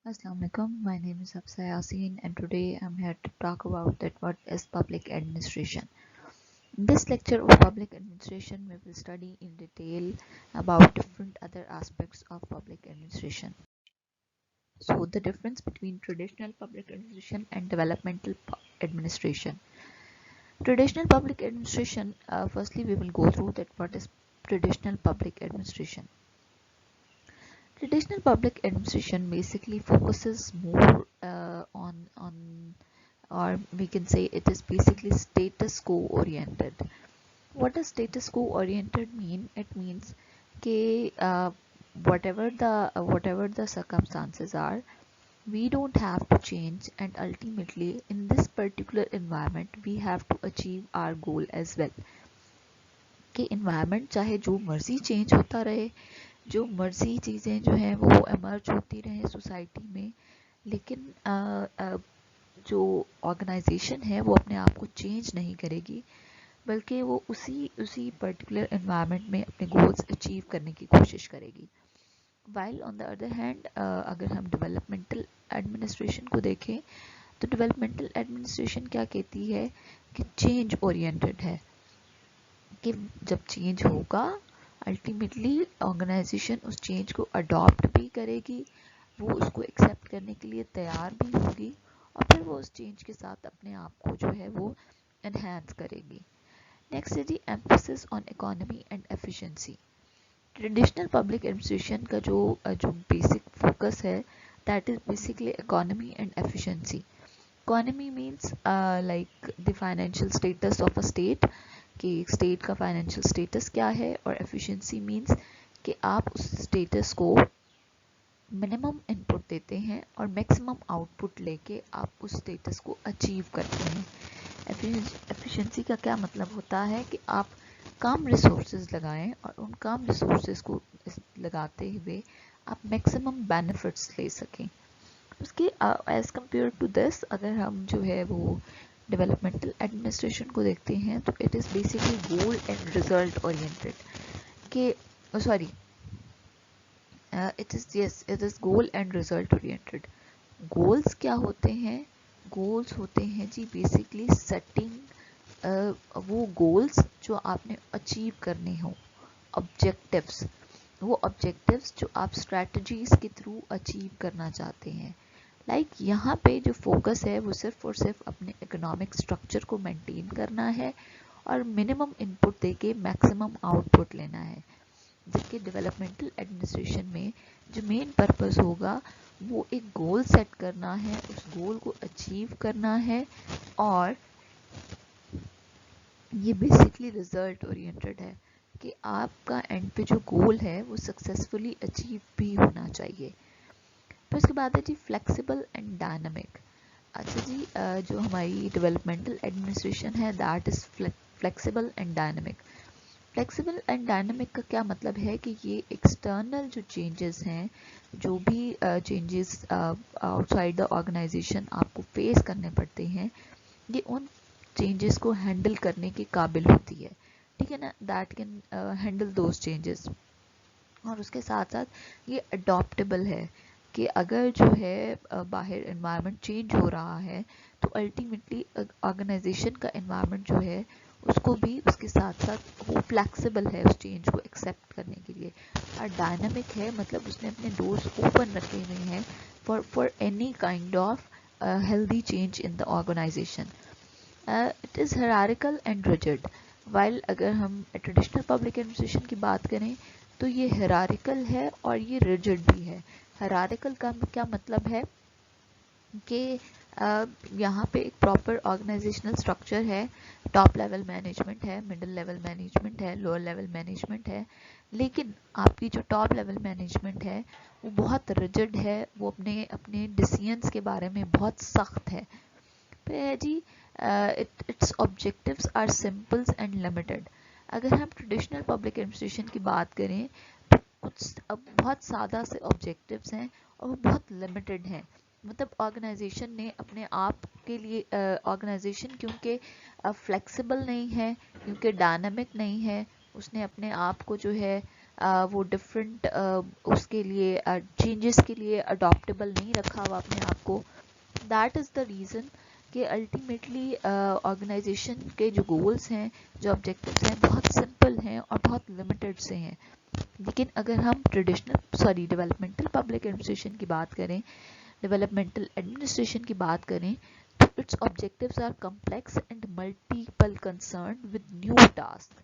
Assalamu alaikum. My name is Hafsa Yasin and today I'm here to talk about that what is public administration. In this lecture of public administration, we will study in detail about different other aspects of public administration. So the difference between traditional public administration and developmental administration. Traditional public administration, firstly we will go through that what is traditional public administration. Traditional public administration basically focuses more on or we can say it is basically status quo oriented. What does status quo oriented mean? It means कि whatever the circumstances are, we don't have to change, and ultimately in this particular environment we have to achieve our goal as well. कि environment चाहे जो मर्जी change होता रहे, जो मर्जी चीज़ें जो हैं वो emerge होती रहे सोसाइटी में, लेकिन जो ऑर्गेनाइजेशन है वो अपने आप को चेंज नहीं करेगी, बल्कि वो उसी पर्टिकुलर एनवायरनमेंट में अपने गोल्स अचीव करने की कोशिश करेगी. While on the other hand अगर हम डेवलपमेंटल एडमिनिस्ट्रेशन को देखें तो डेवलपमेंटल एडमिनिस्ट्रेशन क्या कहती है कि चेंज ओरिएंटेड है, कि जब चेंज होगा अल्टीमेटली ऑर्गेनाइजेशन उस चेंज को अडॉप्ट भी करेगी, वो उसको एक्सेप्ट करने के लिए तैयार भी होगी और फिर वो उस चेंज के साथ अपने आप को जो है वो एनहांस करेगी. नेक्स्ट है जी emphasis on economy and efficiency. Traditional public administration का जो बेसिक फोकस है that is basically economy and efficiency. Economy means like the financial status of a state, कि स्टेट का फाइनेंशियल स्टेटस क्या है, और एफिशिएंसी मीन्स कि आप उस स्टेटस को मिनिमम इनपुट देते हैं और मैक्सिमम आउटपुट लेके आप उस स्टेटस को अचीव करते हैं. एफिशिएंसी का क्या मतलब होता है कि आप कम रिसोर्सेज लगाएं और उन कम रिसोर्सेज को लगाते हुए आप मैक्सिमम बेनिफिट्स ले सकें. उसके एज कम्पेयर टू दिस अगर हम जो है वो डेवलपमेंटल एडमिनिस्ट्रेशन को देखते हैं तो it is basically goal and result oriented. के sorry it is goal and result oriented. Goals क्या होते हैं? गोल्स होते हैं जी बेसिकली सेटिंग वो गोल्स जो आपने अचीव करने हो, ऑब्जेक्टिव्स, वो ऑब्जेक्टिव्स जो आप स्ट्रेटजीज के थ्रू अचीव करना चाहते हैं. लाइक यहाँ पे जो फोकस है वो सिर्फ और सिर्फ अपने इकोनॉमिक स्ट्रक्चर को मेंटेन करना है और मिनिमम इनपुट देके मैक्सिमम आउटपुट लेना है. जबकि डेवलपमेंटल एडमिनिस्ट्रेशन में जो मेन पर्पस होगा वो एक गोल सेट करना है, उस गोल को अचीव करना है, और ये बेसिकली रिजल्ट ओरिएंटेड है कि आपका एंड पे जो गोल है वो सक्सेसफुली अचीव भी होना चाहिए. फिर उसके बाद है जी फ्लेक्सिबल एंड डायनामिक. अच्छा जी जो हमारी डेवलपमेंटल एडमिनिस्ट्रेशन है that is flexible and dynamic. Flexible and dynamic का क्या मतलब है कि ये एक्सटर्नल जो चेंजेस हैं, जो भी चेंजेस आउटसाइड द ऑर्गेनाइजेशन आपको फेस करने पड़ते हैं, ये उन चेंजेस को हैंडल करने के काबिल होती है. ठीक है ना, that can handle those changes. और उसके साथ साथ ये अडॉप्टेबल है कि अगर जो है बाहर एनवायरनमेंट चेंज हो रहा है तो अल्टीमेटली ऑर्गेनाइजेशन का एनवायरनमेंट जो है उसको भी उसके साथ साथ वो फ्लेक्सिबल है उस चेंज को एक्सेप्ट करने के लिए. और डायनामिक है मतलब उसने अपने डोर्स ओपन रखे हुए हैं for any kind of healthy change in the organisation. It is hierarchical and rigid. While अगर हम ट्रेडिशनल पब्लिक एडमिनिस्ट्रेशन की बात करें तो ये हायरार्किकल है और ये रिजिड भी है. हायरार्किकल का क्या मतलब है कि यहाँ पे एक प्रॉपर ऑर्गेनाइजेशनल स्ट्रक्चर है, टॉप लेवल मैनेजमेंट है, मिडिल लेवल मैनेजमेंट है, लोअर लेवल मैनेजमेंट है, लेकिन आपकी जो टॉप लेवल मैनेजमेंट है वो बहुत रिजिड है, वो अपने अपने डिसीजंस के बारे में बहुत सख्त है. फिर है जी its objectives are simple and limited. अगर हम ट्रेडिशनल पब्लिक एडमिनिस्ट्रेशन की बात करें तो कुछ अब बहुत सादा से ऑब्जेक्टिव्स हैं और वो बहुत लिमिटेड हैं. मतलब ऑर्गेनाइजेशन ने अपने आप के लिए ऑर्गेनाइजेशन क्योंकि फ्लेक्सिबल नहीं है, क्योंकि डायनामिक नहीं है, उसने अपने आप को जो है वो डिफरेंट उसके लिए चेंजेस के लिए अडॉप्टेबल नहीं रखा हुआ अपने आप को। दैट इज़ द रीज़न कि अल्टीमेटली ऑर्गेनाइजेशन के जो गोल्स हैं, जो ऑब्जेक्टिव्स हैं, बहुत सिंपल हैं और बहुत लिमिटेड से हैं। लेकिन अगर हम डेवलपमेंटल पब्लिक एडमिनिस्ट्रेशन की बात करें, डेवलपमेंटल एडमिनिस्ट्रेशन की बात करें, तो its objectives are complex and multiple concern with new task.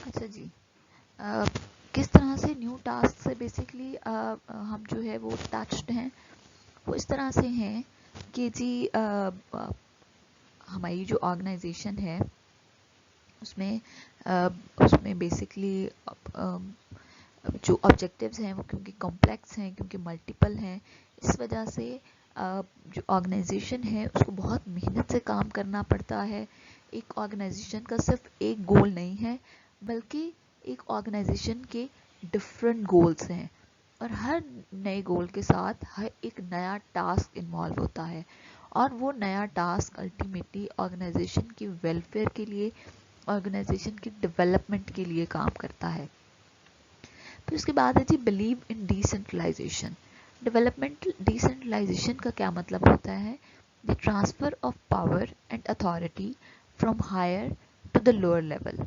अच्छा जी, किस तरह से न्यू टास्क से बेसिकली हम जो है वो टच्ड हैं, वो इस तरह से हैं कि जी हमारी जो ऑर्गेनाइजेशन है उसमें उसमें बेसिकली जो ऑब्जेक्टिव्स हैं वो क्योंकि कॉम्प्लेक्स हैं, क्योंकि मल्टीपल हैं, इस वजह से जो ऑर्गेनाइजेशन है उसको बहुत मेहनत से काम करना पड़ता है। एक ऑर्गेनाइजेशन का सिर्फ एक गोल नहीं है, बल्कि एक ऑर्गेनाइजेशन के डिफरेंट गोल्स हैं और हर नए गोल के साथ हर एक नया टास्क इन्वॉल्व होता है और वो नया टास्क अल्टीमेटली ऑर्गेनाइजेशन की वेलफेयर के लिए, ऑर्गेनाइजेशन की डेवलपमेंट के लिए काम करता है। फिर उसके बाद है जी believe in decentralization. Developmental decentralization का क्या मतलब होता है? The transfer of power and authority from higher to the lower level.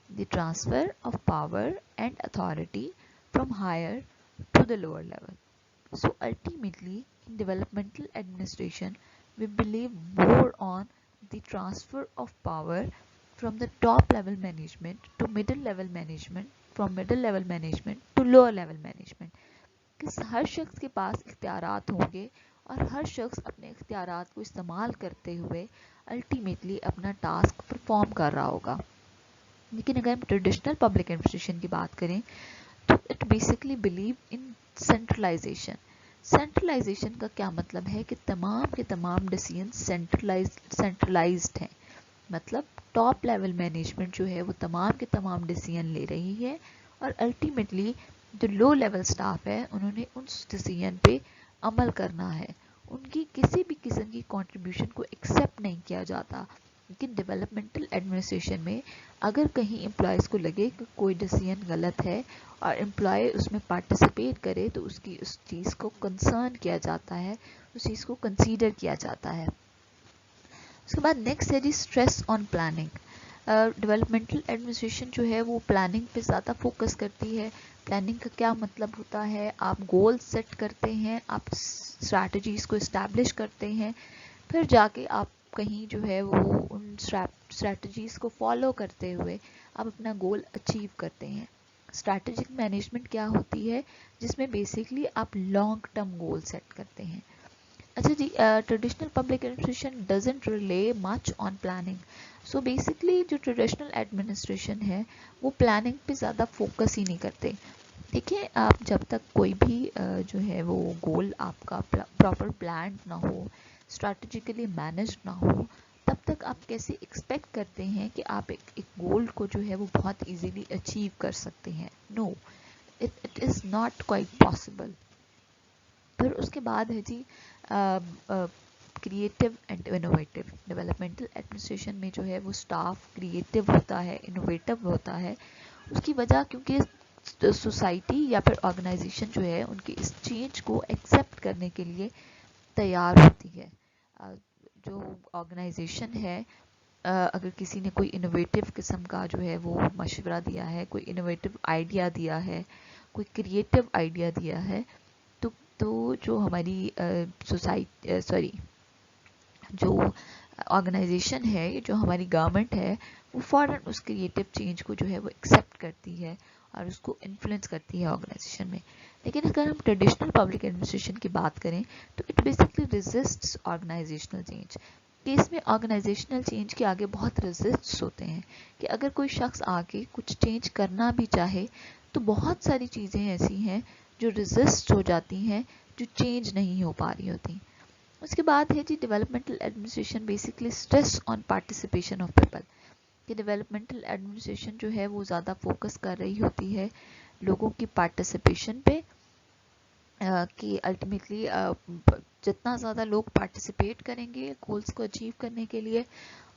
The transfer of power and authority from higher to the lower level. So ultimately, in developmental administration, we believe more on the transfer of power from the top level management to middle level management, from middle level management to lower level management. कि हर शख्स के पास इख्तियारात होंगे और हर शख्स अपने इख्तियारात को इस्तेमाल करते हुए अल्टीमेटली अपना टास्क परफॉर्म कर रहा होगा। लेकिन अगर हम ट्रेडिशनल पब्लिक एडमिनिस्ट्रेशन की बात करें तो it basically believe in centralisation. Centralisation का क्या मतलब है कि तमाम के तमाम डिसीजन सेंट्रलाइज्ड हैं, मतलब टॉप लेवल मैनेजमेंट जो है वो तमाम के तमाम डिसीजन ले रही है और अल्टीमेटली जो लो लेवल स्टाफ है उन्होंने उस डिसीजन पे अमल करना है, उनकी किसी भी किस्म की कंट्रीब्यूशन को एक्सेप्ट नहीं किया जाता। लेकिन डेवलपमेंटल एडमिनिस्ट्रेशन में अगर कहीं एम्प्लॉयज़ को लगे कि कोई डिसीजन गलत है और एम्प्लॉय उसमें पार्टिसिपेट करे तो उसकी उस चीज़ को कंसर्न किया जाता है, उस चीज़ को कंसीडर किया जाता है। उसके बाद नेक्स्ट है जी stress on planning. Developmental administration जो है वो प्लानिंग पे ज़्यादा फोकस करती है। प्लानिंग का क्या मतलब होता है? आप गोल सेट करते हैं, आप स्ट्रैटेजीज़ को इस्टेब्लिश करते हैं, फिर जाके आप कहीं जो है वो उन स्ट्रैटेजीज़ को फॉलो करते हुए आप अपना गोल अचीव करते हैं। स्ट्रैटेजिक मैनेजमेंट क्या होती है? जिसमें बेसिकली आप लॉन्ग टर्म गोल सेट करते हैं। अच्छा जी, traditional public administration doesn't rely much on planning. So basically जो ट्रेडिशनल एडमिनिस्ट्रेशन है वो प्लानिंग पे ज़्यादा फोकस ही नहीं करते। देखिए, आप जब तक कोई भी जो है वो गोल आपका प्रॉपर प्लान ना हो, स्ट्रैटेजिकली मैनेज ना हो, तब तक आप कैसे एक्सपेक्ट करते हैं कि आप एक गोल को जो है वो बहुत इजीली अचीव कर सकते हैं? No, it is not quite possible. फिर उसके बाद है जी creative and innovative. Developmental administration में जो है वो स्टाफ क्रिएटिव होता है, इनोवेटिव होता है। उसकी वजह क्योंकि सोसाइटी या फिर ऑर्गेनाइजेशन जो है उनकी इस चेंज को एक्सेप्ट करने के लिए तैयार होती है। जो ऑर्गेनाइजेशन है, अगर किसी ने कोई इनोवेटिव किस्म का जो है वो मशवरा दिया है, कोई इनोवेटिव आइडिया दिया है, कोई क्रिएटिव आइडिया दिया है, तो जो हमारी जो ऑर्गेनाइजेशन है, जो हमारी गवर्नमेंट है, वो फ़ौरन उस क्रिएटिव चेंज को जो है वो एक्सेप्ट करती है और उसको इन्फ्लुएंस करती है ऑर्गेनाइजेशन में। लेकिन अगर हम ट्रेडिशनल पब्लिक एडमिनिस्ट्रेशन की बात करें तो it basically resists organisational change. केस में ऑर्गेनाइजेशनल चेंज के आगे बहुत रेजिस्ट्स होते हैं कि अगर कोई शख्स आके कुछ चेंज करना भी चाहे तो बहुत सारी चीज़ें ऐसी हैं जो रेजिस्ट हो जाती हैं, जो चेंज नहीं हो पा रही होती। उसके बाद है जी developmental administration basically stress on participation of people. कि डेवलपमेंटल एडमिनिस्ट्रेशन जो है वो ज़्यादा फोकस कर रही होती है लोगों की पार्टिसिपेशन पे, कि अल्टीमेटली जितना ज़्यादा लोग पार्टिसिपेट करेंगे गोल्स को अचीव करने के लिए,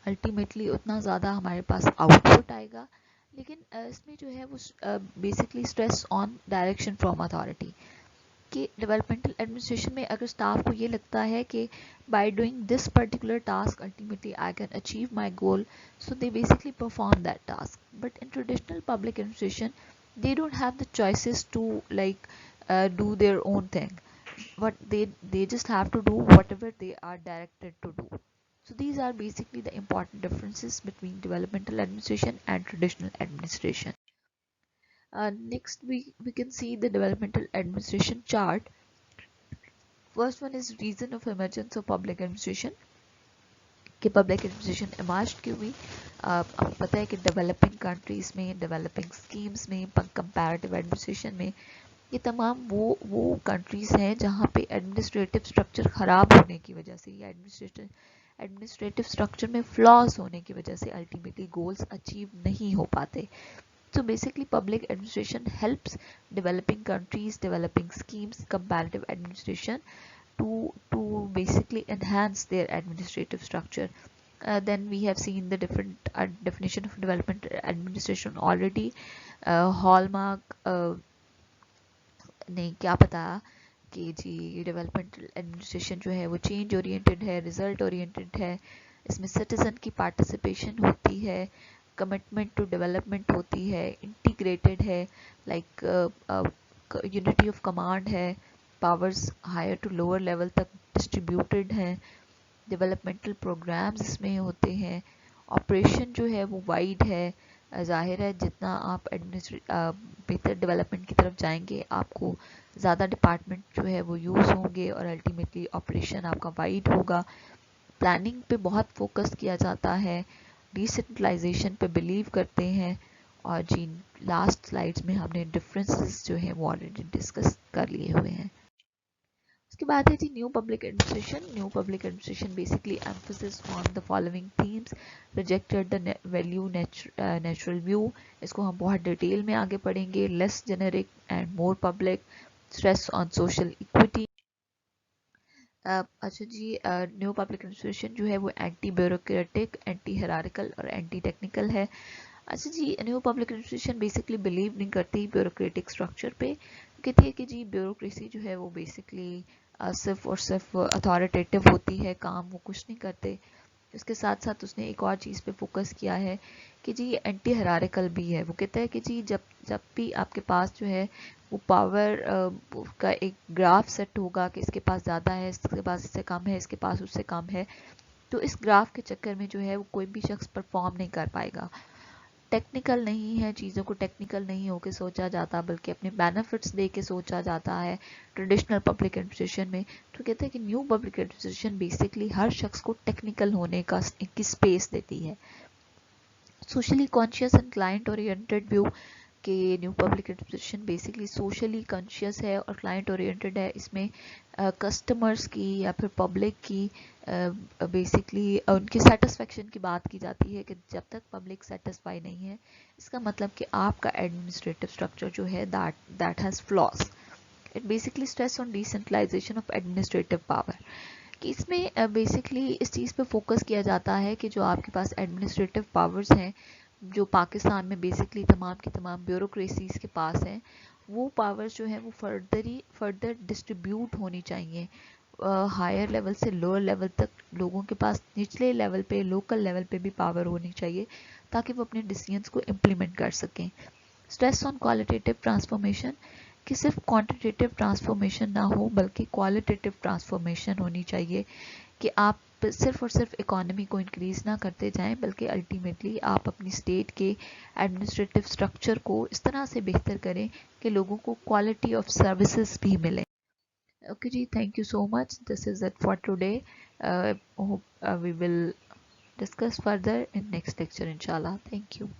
अल्टीमेटली उतना ज़्यादा हमारे पास आउटपुट आएगा। लेकिन इसमें जो है वो basically stress on direction from authority, कि डेवलपमेंटल एडमिनिस्ट्रेशन में अगर स्टाफ को ये लगता है कि by doing this particular task ultimately I can achieve my goal, so they basically perform that task. But in traditional public administration they don't have the choices to like do their own thing, but they just have to do whatever they are directed to do. So these are basically the important differences between developmental administration and traditional administration. Next we can see the developmental administration chart. First one is reason of emergence of public administration, कि public administration emerge क्यों हुई. आपको पता है कि developing countries में, developing schemes में, comparative administration में, ये तमाम वो कंट्रीज़ हैं जहाँ पे एडमिनिस्ट्रेटिव स्ट्रक्चर ख़राब होने की वजह से या एडमिनिस्ट्रेटिव स्ट्रक्चर में फ्लॉज होने की वजह से अल्टीमेटली गोल्स अचीव नहीं हो पाते. So basically public administration helps developing countries, developing schemes, comparative administration to basically enhance their administrative structure. Then we have seen the different definition of development administration already. Hallmark ने क्या बताया कि जी developmental administration जो है वो change oriented है, result oriented है, इसमें सिटीजन की पार्टिसिपेशन होती है, कमिटमेंट टू डेवलपमेंट होती है, इंटीग्रेटेड है, लाइक यूनिटी ऑफ कमांड है, powers higher to lower level तक डिस्ट्रीब्यूटेड हैं, डेवलपमेंटल प्रोग्राम्स इसमें होते हैं, ऑपरेशन जो है वो वाइड है. जाहिर है जितना आप बेहतर डेवलपमेंट की तरफ जाएंगे आपको ज़्यादा डिपार्टमेंट जो है वो यूज़ होंगे और अल्टीमेटली ऑपरेशन आपका वाइड होगा. प्लानिंग पे बहुत फोकस किया जाता है, डिसेंट्रलाइजेशन पे बिलीव करते हैं. और जी लास्ट स्लाइड्स में हमने डिफरेंसेस जो है वो ऑलरेडी डिस्कस कर लिए हुए हैं. उसके बाद है जी new public administration. New public administration basically emphasis on the following themes. Rejected the value natural view, इसको हम बहुत डिटेल में आगे पढ़ेंगे. Less generic and more public. Stress on social equity. अच्छा जी न्यू पब्लिक एडमिनिस्ट्रेशन जो है वो एंटी ब्यूरोक्रेटिक, एंटी हेरारिकल और एंटी टेक्निकल है. अच्छा जी new public administration basically believe नहीं करती ब्यूरोक्रेटिक स्ट्रक्चर पे. कहती है कि जी ब्यूरोक्रेसी जो है वो बेसिकली सिर्फ और सिर्फ अथॉरिटेटिव होती है, काम वो कुछ नहीं करते. इसके साथ साथ उसने एक और चीज़ पे फोकस किया है कि जी ये एंटी हरारिकल भी है. वो कहता है कि जी जब जब भी आपके पास जो है वो पावर का एक ग्राफ सेट होगा कि इसके पास ज़्यादा है, इसके पास इससे कम है, इसके पास उससे कम है, तो इस ग्राफ के चक्कर में जो है वो कोई भी शख्स परफॉर्म नहीं कर पाएगा. टेक्निकल नहीं है, चीज़ों को टेक्निकल नहीं होकर सोचा जाता बल्कि अपने बेनिफिट्स दे के सोचा जाता है ट्रेडिशनल पब्लिक एडमिनिस्ट्रेशन में. तो कहते हैं कि न्यू पब्लिक एडमिनिस्ट्रेशन बेसिकली हर शख्स को टेक्निकल होने का की स्पेस देती है. Socially conscious and client oriented view, कि new public administration basically socially conscious है और क्लाइंट ओरिएंटेड है. इसमें कस्टमर्स की या फिर पब्लिक की बेसिकली उनकी सेटिस्फेक्शन की बात की जाती है कि जब तक पब्लिक सेटिस्फाई नहीं है इसका मतलब कि आपका एडमिनिस्ट्रेटिव स्ट्रक्चर जो है that has flaws. It basically stress on decentralisation of administrative power, कि इसमें बेसिकली इस चीज़ पे फोकस किया जाता है कि जो आपके पास एडमिनिस्ट्रेटिव पावर्स हैं जो पाकिस्तान में बेसिकली तमाम की तमाम ब्यूरोक्रेसीज के पास हैं, वो पावर्स जो हैं वो फर्दर डिस्ट्रीब्यूट होनी चाहिए हायर लेवल से लोअर लेवल तक. लोगों के पास निचले लेवल पे, लोकल लेवल पे भी पावर होनी चाहिए ताकि वो अपने डिसीजंस को इम्प्लीमेंट कर सकें. स्ट्रेस ऑन क्वालिटेटिव ट्रांसफॉर्मेशन, कि सिर्फ क्वांटिटेटिव ट्रांसफॉर्मेशन ना हो बल्कि क्वालिटेटिव ट्रांसफॉर्मेशन होनी चाहिए, कि आप सिर्फ और सिर्फ इकोनॉमी को इंक्रीज ना करते जाएं बल्कि अल्टीमेटली आप अपनी स्टेट के एडमिनिस्ट्रेटिव स्ट्रक्चर को इस तरह से बेहतर करें कि लोगों को क्वालिटी ऑफ सर्विसेज भी मिले. ओके जी, thank you so much. This is it for today. We will discuss further in next lecture inshallah. Thank you.